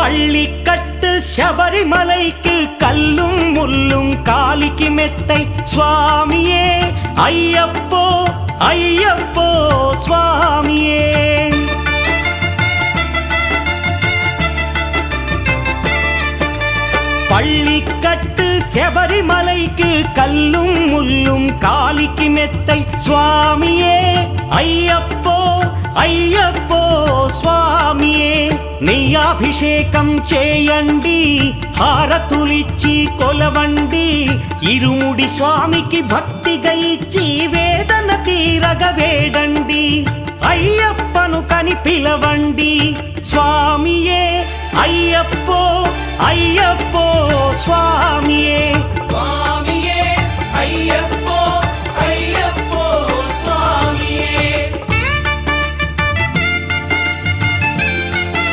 பள்ளிக்கட்டு சபரிமலைக்கு கல்லும் முள்ளும் காலிக்கு மெத்தை சுவாமியே ஐயப்போ ஐயப்போ சுவாமியே. பள்ளிக்கட்டு சபரிமலைக்கு கல்லும் முள்ளும் காலிக்கு மெத்தை சுவாமியே ஐயப்போ ஐயப்போ స్వామియే నెయ్యాభిషేకం చేయండి హారతులిచ్చి కొలవండి ఇరుముడి స్వామికి భక్తిగా ఇచ్చి వేదన తీరగ వేడండి అయ్యప్పను కని పిలవండి స్వామియే అయ్యప్పో అయ్యప్పో స్వామియే.